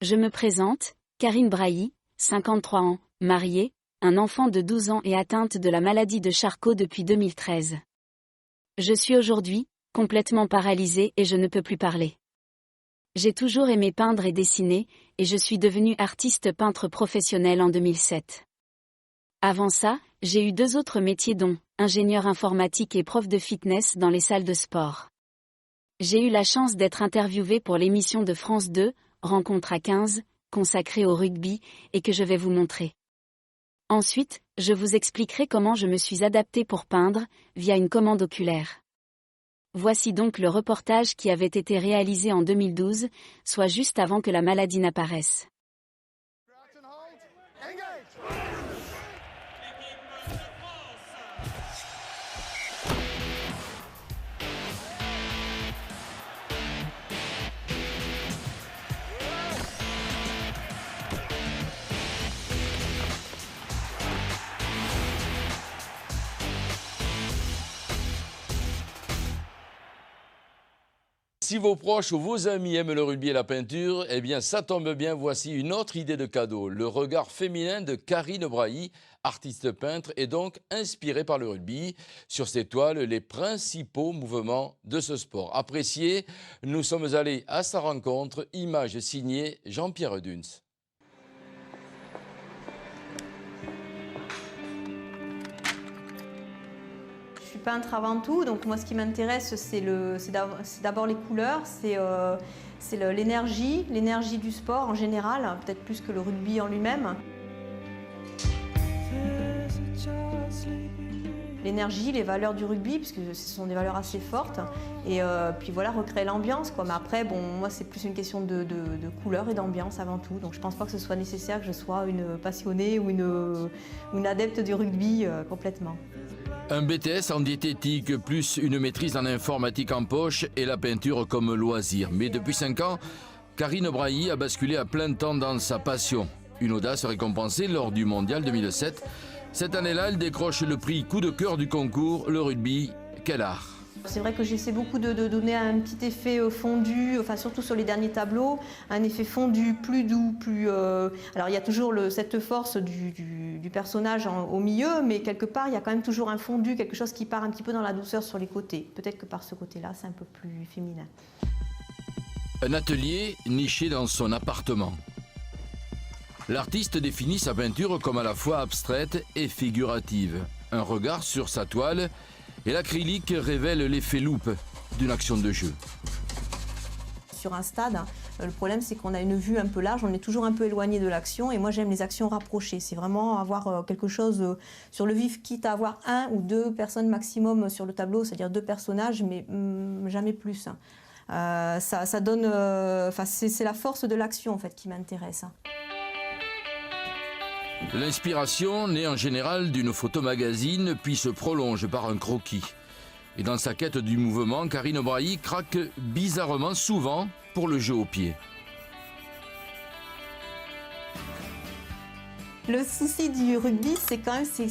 Je me présente, Karine Brailly, 53 ans, mariée, un enfant de 12 ans et atteinte de la maladie de Charcot depuis 2013. Je suis aujourd'hui complètement paralysée et je ne peux plus parler. J'ai toujours aimé peindre et dessiner, et je suis devenue artiste peintre professionnelle en 2007. Avant ça, j'ai eu 2 autres métiers dont ingénieur informatique et prof de fitness dans les salles de sport. J'ai eu la chance d'être interviewée pour l'émission de France 2, Rencontre à 15, consacrée au rugby, et que je vais vous montrer. Ensuite, je vous expliquerai comment je me suis adaptée pour peindre, via une commande oculaire. Voici donc le reportage qui avait été réalisé en 2012, soit juste avant que la maladie n'apparaisse. Si vos proches ou vos amis aiment le rugby et la peinture, eh bien ça tombe bien, voici une autre idée de cadeau. Le regard féminin de Karine Brailly, artiste peintre et donc inspirée par le rugby. Sur ses toiles, les principaux mouvements de ce sport. Appréciés, nous sommes allés à sa rencontre, image signée Jean-Pierre Duns. Je suis peintre avant tout, donc moi ce qui m'intéresse c'est d'abord les couleurs, c'est l'énergie du sport en général, peut-être plus que le rugby en lui-même. L'énergie, les valeurs du rugby, puisque ce sont des valeurs assez fortes, et puis voilà, recréer l'ambiance, quoi. Mais après, bon, moi c'est plus une question de couleur et d'ambiance avant tout, donc je pense pas que ce soit nécessaire que je sois une passionnée ou une adepte du rugby complètement. Un BTS en diététique plus une maîtrise en informatique en poche et la peinture comme loisir. Mais depuis 5 ans, Karine Brailly a basculé à plein temps dans sa passion. Une audace récompensée lors du Mondial 2007. Cette année-là, elle décroche le prix coup de cœur du concours, le rugby. Quel art! C'est vrai que j'essaie beaucoup de donner un petit effet fondu, enfin surtout sur les derniers tableaux, un effet fondu, plus doux, plus... Alors il y a toujours cette force du personnage au milieu, mais quelque part il y a quand même toujours un fondu, quelque chose qui part un petit peu dans la douceur sur les côtés. Peut-être que par ce côté-là, c'est un peu plus féminin. Un atelier niché dans son appartement. L'artiste définit sa peinture comme à la fois abstraite et figurative. Un regard sur sa toile et l'acrylique révèle l'effet loupe d'une action de jeu. Sur un stade, le problème c'est qu'on a une vue un peu large, on est toujours un peu éloigné de l'action et moi j'aime les actions rapprochées. C'est vraiment avoir quelque chose sur le vif, quitte à avoir 1 ou 2 personnes maximum sur le tableau, c'est-à-dire 2 personnages, mais jamais plus. Ça donne, c'est la force de l'action en fait qui m'intéresse. L'inspiration naît en général d'une photo magazine, puis se prolonge par un croquis. Et dans sa quête du mouvement, Karine Brailly craque bizarrement souvent pour le jeu au pied. Le souci du rugby, c'est quand même c'est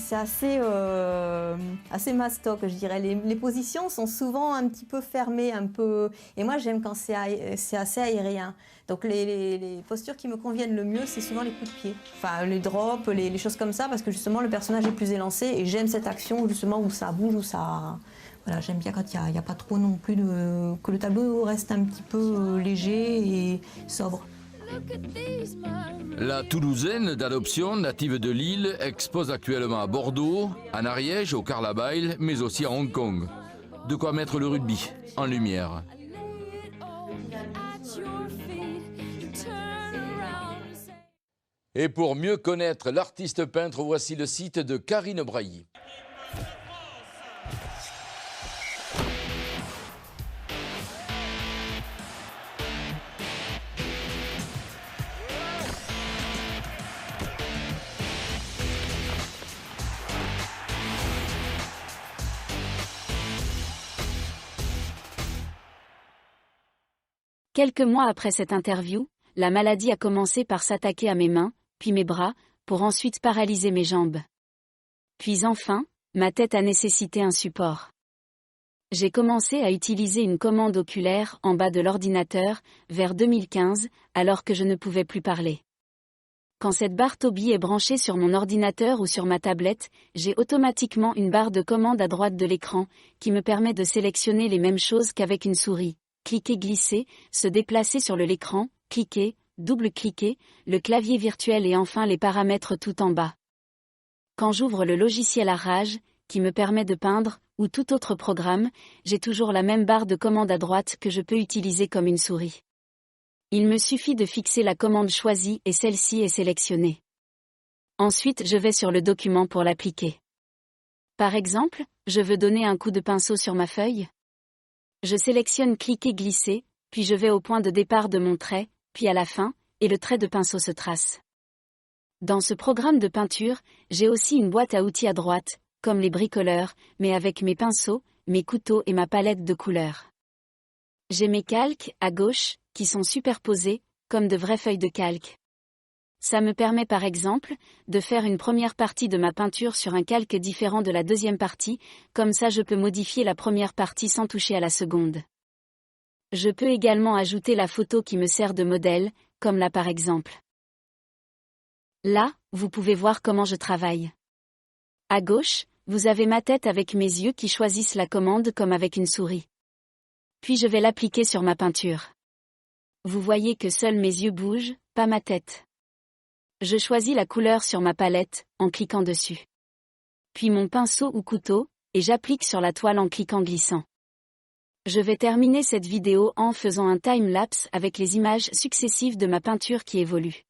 assez mastoc, je dirais. Les positions sont souvent un petit peu fermées, un peu. Et moi, j'aime quand c'est assez aérien. Donc les postures qui me conviennent le mieux, c'est souvent les coups de pied. Enfin, les drops, les choses comme ça, parce que justement, le personnage est plus élancé et j'aime cette action justement où ça bouge, où ça. Voilà, j'aime bien quand il n'y a pas trop non plus que le tableau reste un petit peu léger et sobre. La Toulousaine d'adoption, native de Lille, expose actuellement à Bordeaux, en Ariège, au Carlyle, mais aussi à Hong Kong. De quoi mettre le rugby en lumière. Et pour mieux connaître l'artiste peintre, voici le site de Karine Brailly. Quelques mois après cette interview, la maladie a commencé par s'attaquer à mes mains, puis mes bras, pour ensuite paralyser mes jambes. Puis enfin, ma tête a nécessité un support. J'ai commencé à utiliser une commande oculaire en bas de l'ordinateur, vers 2015, alors que je ne pouvais plus parler. Quand cette barre Tobii est branchée sur mon ordinateur ou sur ma tablette, j'ai automatiquement une barre de commande à droite de l'écran, qui me permet de sélectionner les mêmes choses qu'avec une souris. Cliquer, glisser, se déplacer sur l'écran, cliquer, double-cliquer, le clavier virtuel et enfin les paramètres tout en bas. Quand j'ouvre le logiciel Arrage, qui me permet de peindre, ou tout autre programme, j'ai toujours la même barre de commande à droite que je peux utiliser comme une souris. Il me suffit de fixer la commande choisie et celle-ci est sélectionnée. Ensuite, je vais sur le document pour l'appliquer. Par exemple, je veux donner un coup de pinceau sur ma feuille. Je sélectionne cliquer glisser, puis je vais au point de départ de mon trait, puis à la fin, et le trait de pinceau se trace. Dans ce programme de peinture, j'ai aussi une boîte à outils à droite, comme les bricoleurs, mais avec mes pinceaux, mes couteaux et ma palette de couleurs. J'ai mes calques, à gauche, qui sont superposés, comme de vraies feuilles de calque. Ça me permet par exemple, de faire une première partie de ma peinture sur un calque différent de la deuxième partie, comme ça je peux modifier la première partie sans toucher à la seconde. Je peux également ajouter la photo qui me sert de modèle, comme là par exemple. Là, vous pouvez voir comment je travaille. À gauche, vous avez ma tête avec mes yeux qui choisissent la commande comme avec une souris. Puis je vais l'appliquer sur ma peinture. Vous voyez que seuls mes yeux bougent, pas ma tête. Je choisis la couleur sur ma palette, en cliquant dessus. Puis mon pinceau ou couteau, et j'applique sur la toile en cliquant glissant. Je vais terminer cette vidéo en faisant un time-lapse avec les images successives de ma peinture qui évoluent.